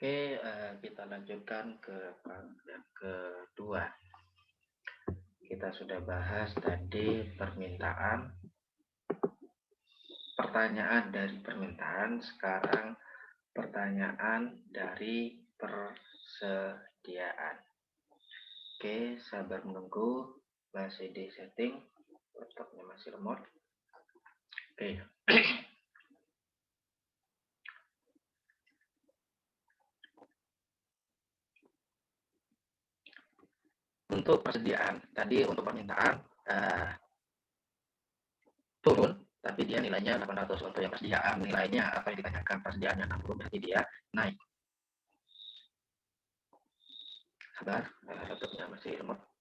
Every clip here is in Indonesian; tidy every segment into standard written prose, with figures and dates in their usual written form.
Oke, kita lanjutkan ke yang kedua. Kita sudah bahas tadi pertanyaan dari permintaan, sekarang pertanyaan dari persediaan. Oke, sabar menunggu, masih di setting, laptopnya masih remote. Oke. Untuk persediaan, tadi untuk permintaan turun, tapi dia nilainya 800. Untuk yang persediaan nilainya apa yang ditanyakan, persediaannya 60, berarti dia naik. Sabar, laptopnya masih remote.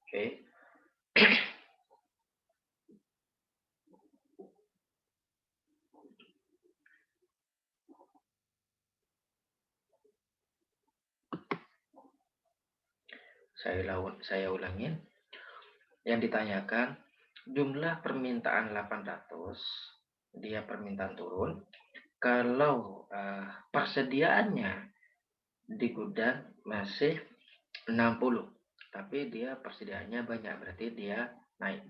Oke. Saya ulangin. Yang ditanyakan jumlah permintaan 800, dia permintaan turun. Kalau persediaannya di gudang masih 60, tapi dia persediaannya banyak, berarti dia naik.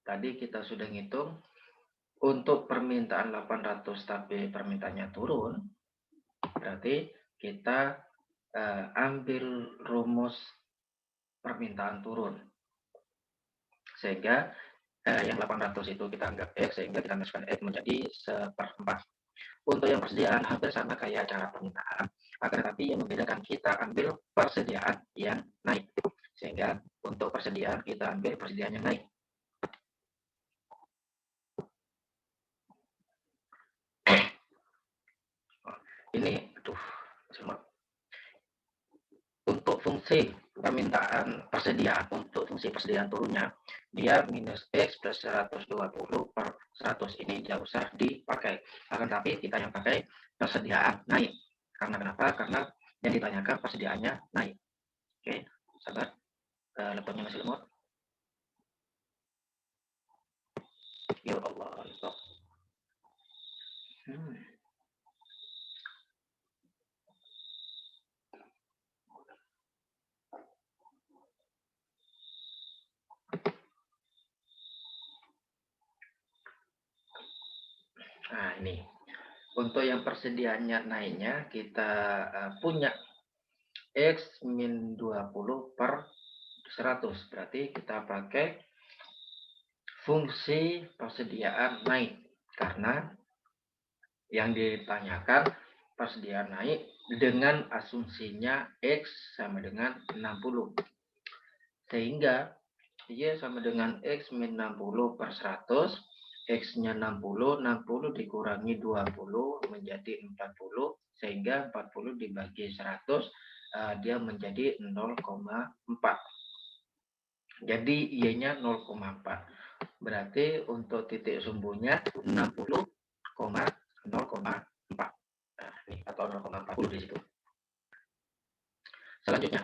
Tadi kita sudah ngitung untuk permintaan 800 tapi permintaannya turun, berarti kita ambil rumus permintaan turun, sehingga yang 800 itu kita anggap X, sehingga kita masukkan X menjadi 1/4. Untuk yang persediaan hampir sama kayak cara permintaan, akan tetapi yang membedakan kita ambil persediaan yang naik, sehingga untuk persediaan kita ambil persediaan yang naik. Ini untuk fungsi permintaan persediaan, untuk fungsi persediaan turunnya, dia minus X plus 120 per 100. Ini tidak usah dipakai. Akan tapi kita yang pakai persediaan naik. Karena kenapa? Karena yang ditanyakan persediaannya naik. Oke, sabar. Laptopnya masih lemot. Ya Allah, laptop. Nah, ini. Untuk yang persediaannya naiknya, kita punya X min 20 per 100. Berarti kita pakai fungsi persediaan naik. Karena yang ditanyakan persediaan naik dengan asumsinya X sama dengan 60. Sehingga Y sama dengan X min 60 per 100. X-nya 60, 60 dikurangi 20 menjadi 40, sehingga 40 dibagi 100, dia menjadi 0,4. Jadi Y-nya 0,4. Berarti untuk titik sumbunya 60,0,4. Nah, ini atau 0,40 di situ. Selanjutnya.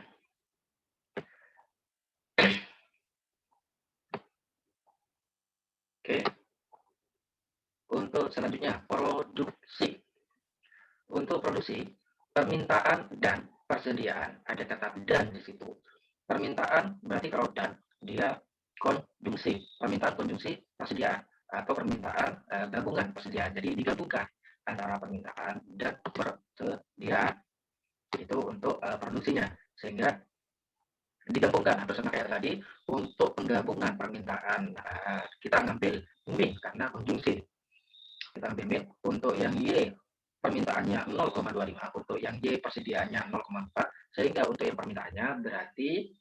Oke. Untuk selanjutnya, produksi. Untuk produksi, permintaan dan persediaan. Ada kata dan di situ. Permintaan berarti kalau dan, dia konjungsi. Permintaan konjungsi persediaan. Atau permintaan gabungan persediaan. Jadi digabungkan antara permintaan dan persediaan. Itu untuk produksinya. Sehingga digabungkan atau sama kayak tadi, untuk penggabungan permintaan kita ngambil min karena konjungsi. Kita ambil min. Untuk yang Y permintaannya 0,25, untuk yang Y persediaannya 0,4, sehingga untuk yang permintaannya berarti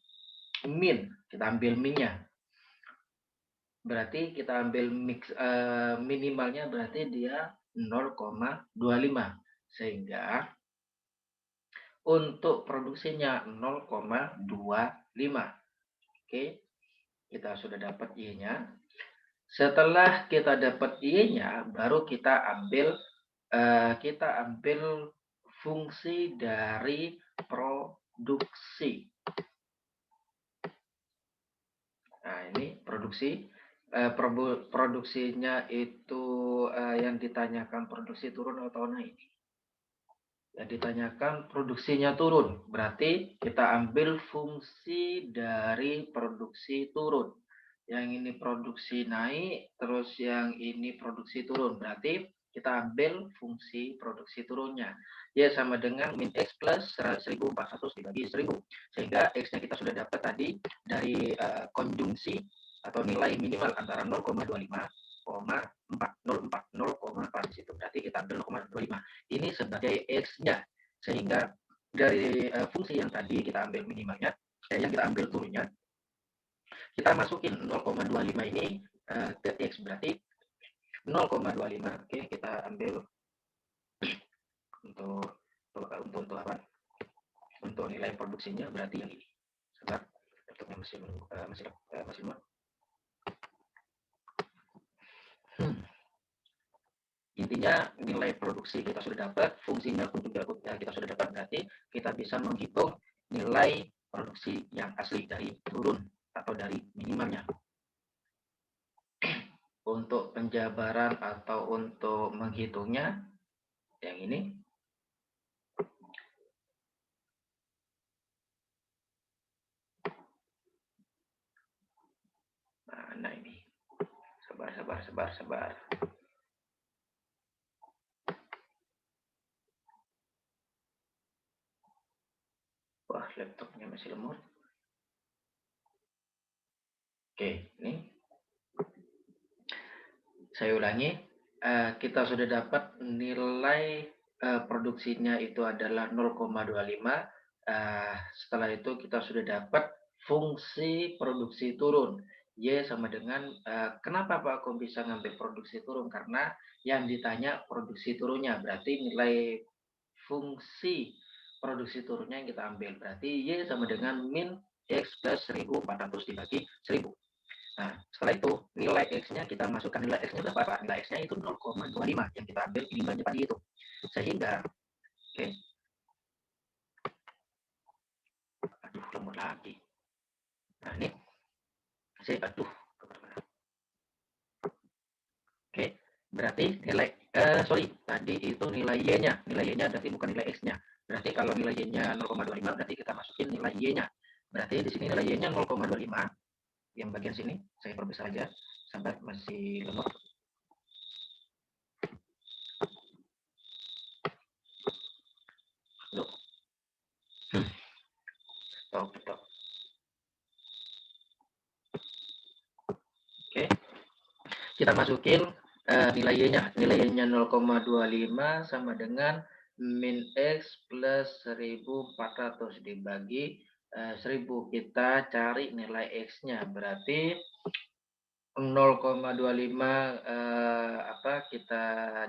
min, kita ambil minnya. Berarti kita ambil mix minimalnya, berarti dia 0,25. Sehingga untuk produksinya 0,25. Oke, kita sudah dapat Y-nya. Setelah kita dapat Y-nya, baru kita ambil fungsi dari produksi. Nah, ini produksi. Produksinya itu yang ditanyakan produksi turun atau naik. Yang ditanyakan produksinya turun. Berarti kita ambil fungsi dari produksi turun. Yang ini produksi naik, terus yang ini produksi turun. Berarti kita ambil fungsi produksi turunnya. Ya sama dengan min X plus 1400 dibagi 1000. Sehingga X-nya kita sudah dapat tadi dari konjungsi atau nilai minimal antara 0,25, 0,4 di situ. Berarti kita ambil 0,25. Ini sebagai X-nya. Sehingga dari fungsi yang tadi kita ambil minimalnya, yang kita ambil turunnya, kita masukin 0,25 ini ke X. Berarti 0,25. Oke, kita ambil untuk apa? Untuk nilai produksinya berarti yang ini. Sebentar, laptopnya masih lemot. Intinya nilai produksi kita sudah dapat, fungsinya pun juga kita sudah dapat, berarti kita bisa menghitung nilai produksi yang asli dari turun atau dari minimalnya. Untuk penjabaran atau untuk menghitungnya, yang ini. Nah ini. Sabar. Wah, laptopnya masih lemot. Oke, ini. Saya ulangi. Kita sudah dapat nilai produksinya itu adalah 0,25. Setelah itu kita sudah dapat fungsi produksi turun. Y sama dengan, kenapa Pak kok bisa ngambil produksi turun? Karena yang ditanya produksi turunnya, berarti nilai fungsi produksi turunnya yang kita ambil. Berarti Y sama dengan min X plus 1400 dibagi 1000. Nah, setelah itu nilai X-nya kita masukkan, nilai X-nya berapa Pak? Nilai X-nya itu 0,25 yang kita ambil minimalnya tadi itu. Sehingga, oke. Aduh, lemot lagi. Nah, ini. Oke, berarti nilai, tadi itu nilai Y-nya. Nilai Y-nya berarti bukan nilai X-nya. Berarti kalau nilai Y-nya 0,25, berarti kita masukin nilai Y-nya. Berarti di sini nilai Y-nya 0,25. Yang bagian sini, saya perbesar aja. Sampai masih lemot. Stop. Oke, kita masukin nilai Y-nya. Nilai Y-nya 0,25 sama dengan min X plus 1400 dibagi 1000. Kita cari nilai X-nya. Berarti 0,25 kita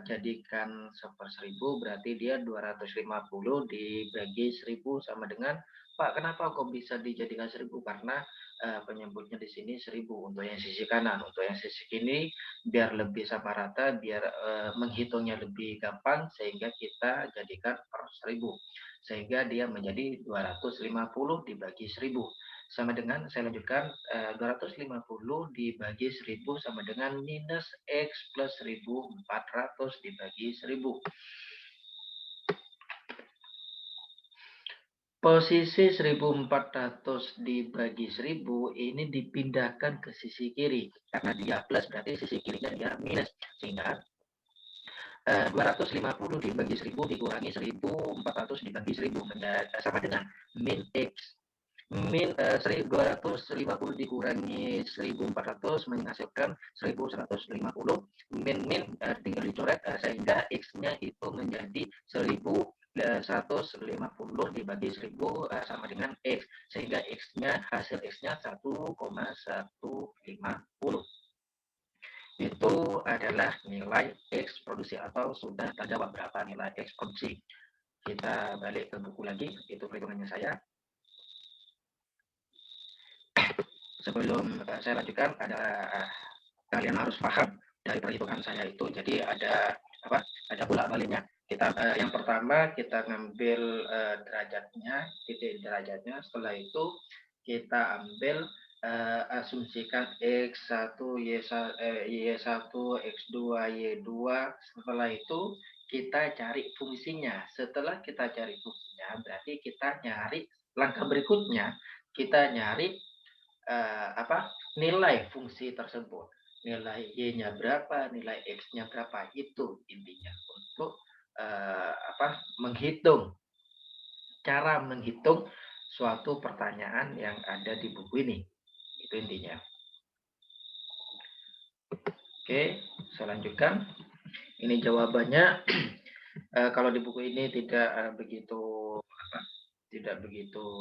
jadikan 1/1000, berarti dia 250 dibagi 1000 sama dengan, Pak kenapa kok bisa dijadikan 1000? Karena penyebutnya di sini 1000 untuk yang sisi kanan. Untuk yang sisi kiri biar lebih sama rata, biar menghitungnya lebih gampang, sehingga kita jadikan per 1000. Sehingga dia menjadi 250 dibagi 1000. Sama dengan, saya lanjutkan, 250 dibagi 1000 sama dengan minus X plus 1400 dibagi 1000. Posisi 1400 dibagi 1000 ini dipindahkan ke sisi kiri. Karena dia plus, berarti sisi kirinya dia minus. Sehingga 250 dibagi 1000 dikurangi 1400 dibagi 1000 sama dengan min X. Min 250 dikurangi 1400 menghasilkan 1150. Min tinggal dicoret, sehingga X-nya itu menjadi 1150 dibagi 1000 sama dengan X. Sehingga hasil X-nya 1,150. Itu adalah nilai X produksi. produksi atau sudah terjawab berapa nilai X produksi. Kita balik ke buku lagi, itu perhitungannya saya. Sebelum saya lanjutkan, kalian harus paham dari perhitungan saya itu. Jadi ada bolak baliknya. Kita yang pertama kita ngambil derajatnya, titik derajatnya. Setelah itu kita ambil asumsikan X1, Y1, X2, Y2. Setelah itu kita cari fungsinya. Setelah kita cari fungsinya, berarti kita nyari langkah berikutnya, kita nyari nilai fungsi tersebut, nilai Y-nya berapa, nilai X-nya berapa, itu intinya untuk menghitung, cara menghitung suatu pertanyaan yang ada di buku ini, itu intinya. Oke, saya lanjutkan. Ini jawabannya. Kalau di buku ini tidak begitu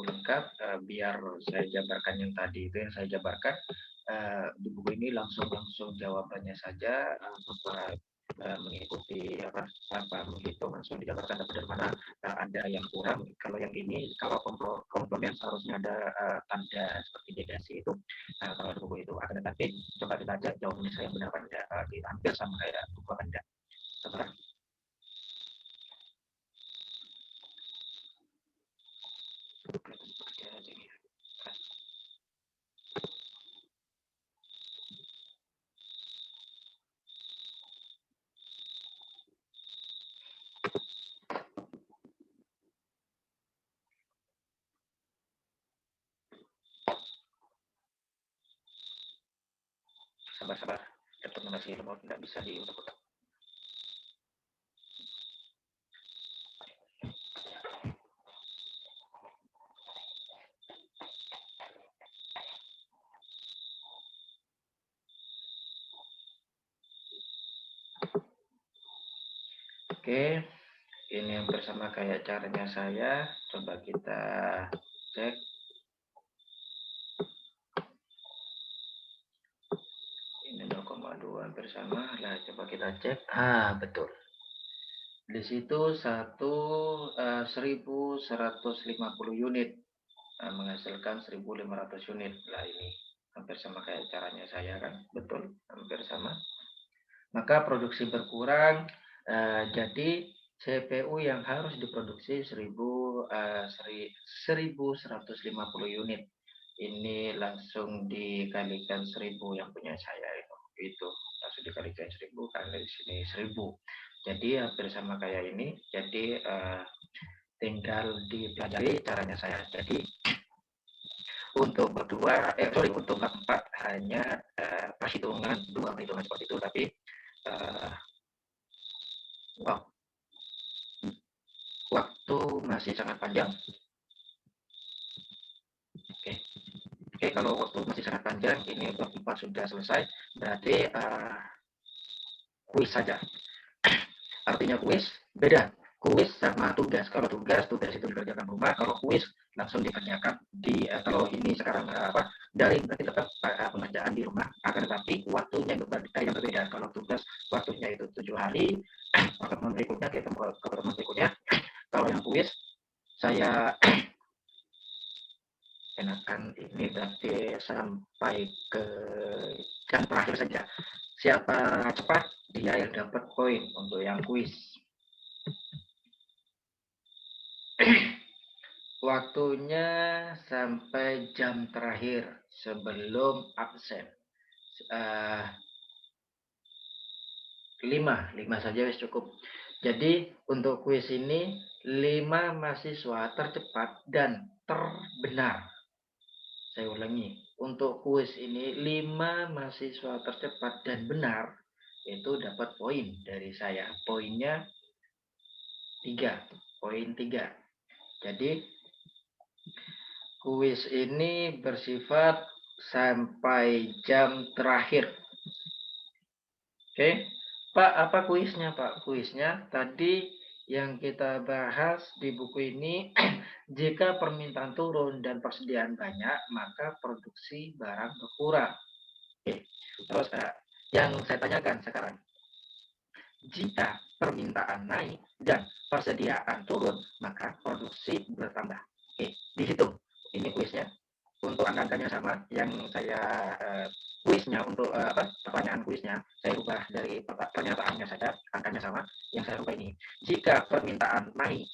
lengkap, biar saya jabarkan yang tadi itu yang saya jabarkan. Di buku ini langsung jawabannya saja, mengikuti menghitung langsung dijabarkan dari mana ada yang kurang. Kalau yang ini, kalau komplement seharusnya ada tanda seperti negasi itu. Kalau di buku itu akan, tetapi coba kita cek jawabannya saya benar apa tidak, hampir sama kayak buku Anda. Sebentar. Sabar. Laptop masih remote, tidak bisa diutak-utak. Oke, ini yang bersama kayak caranya saya. Coba kita cek. Ini 0,2 hampir sama. Nah, coba kita cek. Betul. Di situ 1150 unit, menghasilkan 1500 unit. Nah, ini hampir sama kayak caranya saya kan. Betul, hampir sama. Maka produksi berkurang, jadi CPU yang harus diproduksi 1150 unit. Ini langsung dikalikan 1000 yang punya saya itu langsung dikalikan 1000 karena di sini 1000. Jadi hampir sama kayak ini. Jadi tinggal dipelajari caranya saya. Jadi untuk untuk keempat hanya perhitungan seperti itu, tapi waktu masih sangat panjang. Oke, kalau waktu masih sangat panjang, ini bab 4 sudah selesai, berarti kuis saja. Artinya kuis beda. Kuis sama tugas. Kalau tugas itu dikerjakan rumah. Kalau kuis langsung dikerjakan kalau ini sekarang daring, berarti tetap pengerjaan di rumah. Akan tetapi waktunya yang berbeda. Kalau tugas waktunya itu 7 hari, pertemuan berikutnya kita ke pertemuan berikutnya. Kalau yang kuis saya enakan ini berarti sampai ke jam terakhir saja. Siapa cepat, dia yang dapat poin untuk yang kuis. Waktunya sampai jam terakhir sebelum absen. 5 saja cukup. Jadi untuk kuis ini 5 mahasiswa tercepat dan terbenar. Saya ulangi, untuk kuis ini 5 mahasiswa tercepat dan benar itu dapat poin dari saya. Poinnya 3, poin 3. Jadi kuis ini bersifat sampai jam terakhir. Oke, Pak, apa kuisnya, Pak? Kuisnya tadi yang kita bahas di buku ini, jika permintaan turun dan persediaan banyak, maka produksi barang berkurang. Oke. Terus yang saya tanyakan sekarang, Jika permintaan naik dan persediaan turun, maka produksi bertambah. Oke, dihitung. Ini kuisnya. Untuk angka-angkanya sama, yang saya kuisnya untuk pertanyaan kuisnya saya ubah dari pernyataannya saja, angkanya sama. Yang saya ubah ini, jika permintaan naik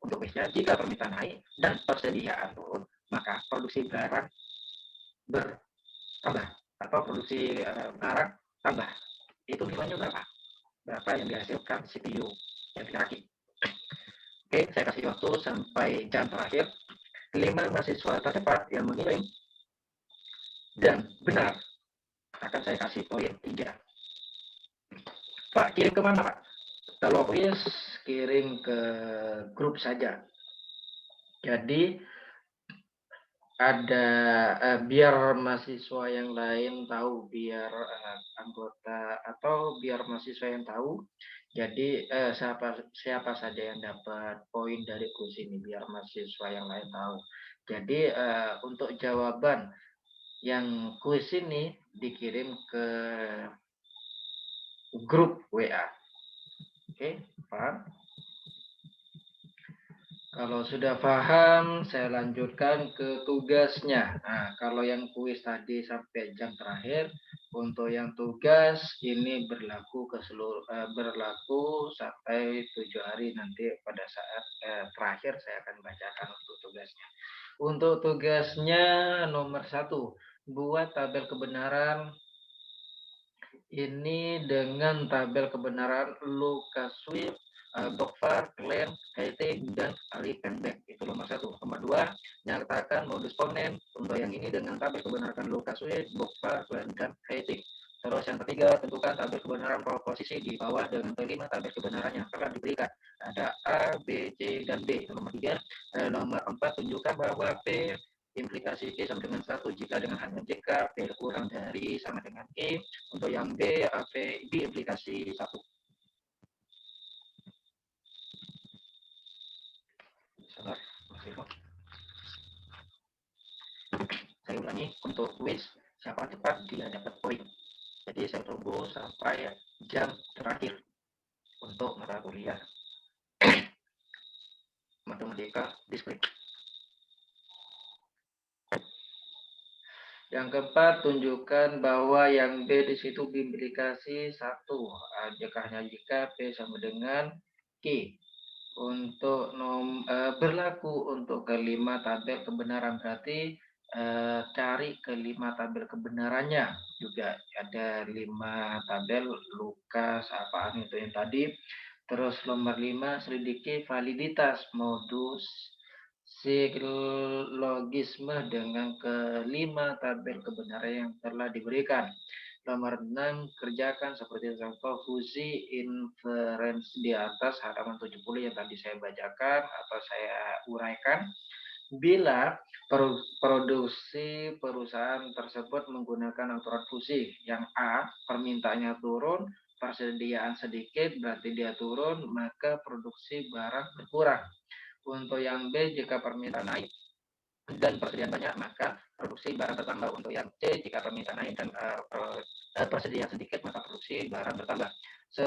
untuk kuisnya, jika permintaan naik dan persediaan turun, maka produksi barang bertambah atau produksi barang tambah. Itu nilainya berapa? Berapa yang dihasilkan CPU yang kita rakit. Oke, saya kasih waktu sampai jam terakhir. 5 mahasiswa tercepat yang mengirim dan benar akan saya kasih poin 3. Pak, kirim ke mana, Pak? Kalau kuis, kirim ke grup saja. Jadi ada biar mahasiswa yang lain tahu, biar anggota atau biar mahasiswa yang tahu. Jadi siapa saja yang dapat poin dari kuis ini, biar mahasiswa yang lain tahu. Jadi untuk jawaban yang kuis ini dikirim ke grup WA. Oke, paham? Kalau sudah paham, saya lanjutkan ke tugasnya. Nah, kalau yang kuis tadi sampai jam terakhir, untuk yang tugas ini berlaku berlaku sampai 7 hari, nanti pada saat terakhir saya akan bacakan untuk tugasnya. Untuk tugasnya nomor 1, buat tabel kebenaran ini dengan tabel kebenaran Lucas Swift, Dokvar, Glenn, Heiting, dan Ali Penbeck. Itu nomor 1. Nomor 2, nyatakan modus ponen. Untuk yang ini dengan tabel kebenaran Lucas Swift, Dokvar, Glenn, dan Heiting. Terus yang ketiga, tentukan tabel kebenaran proposisi di bawah dengan kelima tabel kebenaran yang telah diberikan. Ada A, B, C, dan D. Itu nomor 3. Nomor 4, tunjukkan bahwa P implikasi P sama dengan 1 jika dengan hanya jika P kurang dari sama dengan E. Untuk yang B, P implikasi 1. Sabar, saya ulangi, untuk quiz siapa cepat dia dapat poin. Jadi saya tunggu sampai jam terakhir untuk mata kuliah matematika diskrit. Yang keempat, tunjukkan bahwa yang B di situ implikasi 1. Hanya jika P sama dengan Q. Untuk berlaku untuk kelima tabel kebenaran, berarti cari kelima tabel kebenarannya. Juga ada 5 tabel, Lukas apaan itu yang tadi. Terus nomor 5, selidiki validitas modus silogisme dengan kelima tabel kebenaran yang telah diberikan. Nomor 6, kerjakan seperti contoh fusi inferensi di atas halaman 70 yang tadi saya bacakan atau saya uraikan. Bila produksi perusahaan tersebut menggunakan aturan fusi, yang A, permintaannya turun, persediaan sedikit, berarti dia turun, maka produksi barang berkurang. Untuk yang B, jika permintaan naik dan persediaan banyak, maka produksi barang bertambah. Untuk yang C, jika permintaan naik dan persediaan sedikit, maka produksi barang bertambah.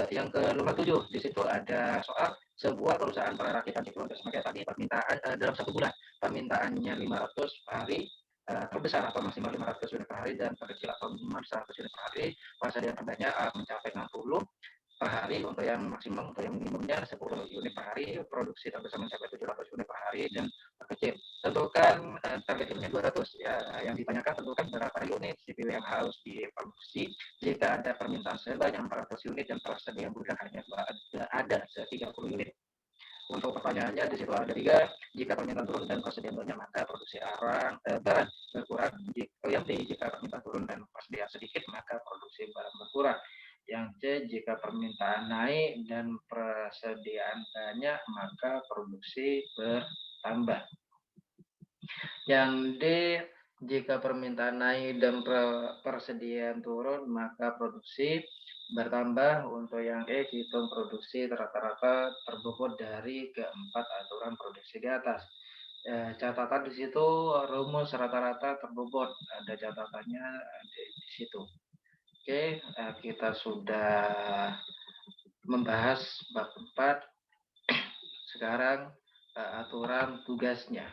Yang ke nomor 7, di situ ada soal sebuah perusahaan perakitan siklon gas kayak tadi, permintaan dalam 1 bulan, permintaannya 500 hari, terbesar atau maksimal 500 unit per hari dan terkecil atau minimal 100 unit per hari, persediaan terbanyak mencapai 60 per hari. Untuk yang maksimum, untuk yang minimumnya 10 unit per hari, produksi terbesar mencapai 700 unit per hari dan terkecil. Tentukan target unitnya 200. Ya, yang ditanyakan tentukan berapa unit CPU yang harus diproduksi jika ada permintaan sebanyak 400 unit dan persediaan bulan hanya ada 30 unit. Untuk pertanyaannya di situ ada 3. Jika permintaan turun dan persediaan banyak, maka produksi barang berkurang. Yang B, jika permintaan turun dan persediaan sedikit, maka produksi barang berkurang. Yang C, jika permintaan naik dan persediaan banyak, maka produksi bertambah. Yang D, jika permintaan naik dan persediaan turun, maka produksi bertambah. Untuk yang E, hitung produksi rata-rata terbobot dari keempat aturan produksi di atas. Catatan di situ rumus rata-rata terbobot, ada catatannya di situ. Oke, kita sudah membahas bab 4. Sekarang aturan tugasnya.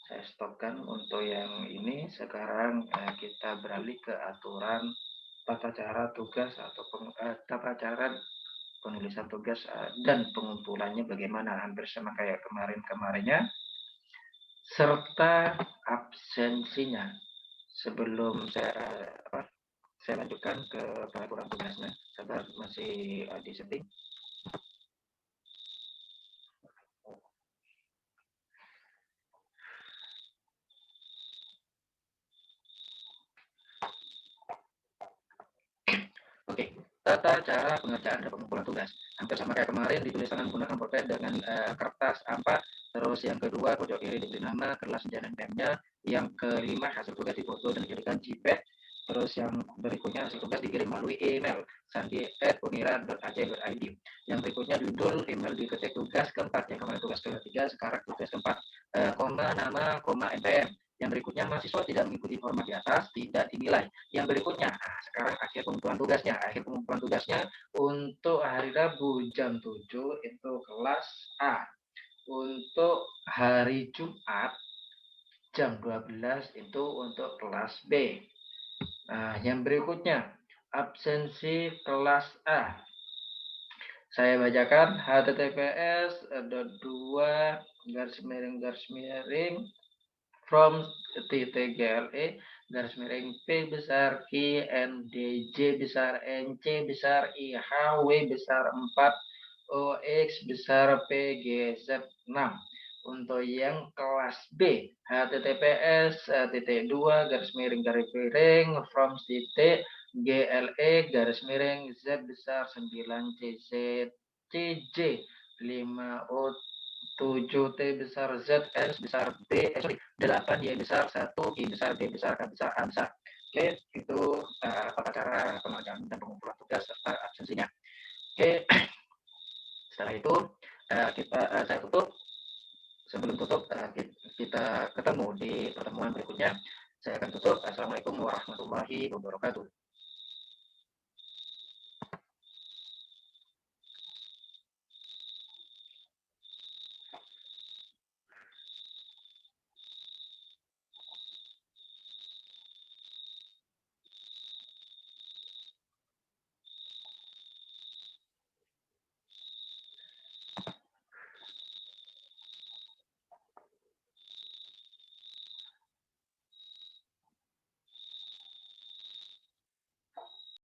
Saya stopkan untuk yang ini. Sekarang kita beralih ke aturan tata cara tugas atau tata cara penulisan tugas dan pengumpulannya bagaimana, hampir sama kayak kemarin-kemarinnya, serta absensinya. Sebelum saya lanjutkan ke peraturan tugasnya, sabar masih di setting. Oke, tata cara pengerjaan dan pengumpulan tugas. Hampir sama kayak kemarin, ditulis tangan menggunakan pulpen dengan kertas A4. Terus yang kedua, pojok kiri diberi nama, kelas dan NPM-nya. Yang kelima, hasil tugas difoto dan dijadikan JPEG. Terus yang berikutnya, hasil tugas dikirim melalui email sandi@unira.ac.id. Yang berikutnya, judul email diketik tugas keempat. Yang kemarin tugas ketiga, sekarang tugas keempat. Koma, nama, koma, NPM. Yang berikutnya, mahasiswa tidak mengikuti format di atas, tidak dinilai. Yang berikutnya, sekarang akhir pengumpulan tugasnya. Akhir pengumpulan tugasnya untuk hari Rabu jam 7 itu kelas A. Untuk hari Jumat jam 12 itu untuk kelas B. Nah, yang berikutnya, absensi kelas A. Saya bacakan https://2 from /GLE P besar Q NDJ besar NC besar IHW besar 4 OX besar PGZ 6. Untuk yang kelas B, https://2 from GLE Z besar 9 CC CJ 5O 7T besar Z, S besar B, 8 Y besar 1, I besar B besar K besar A besar. Oke, itu tata cara pengerjaan dan pengumpulan tugas serta absensinya. Oke, setelah itu saya tutup. Sebelum tutup, kita ketemu di pertemuan berikutnya. Saya akan tutup. Assalamualaikum warahmatullahi wabarakatuh.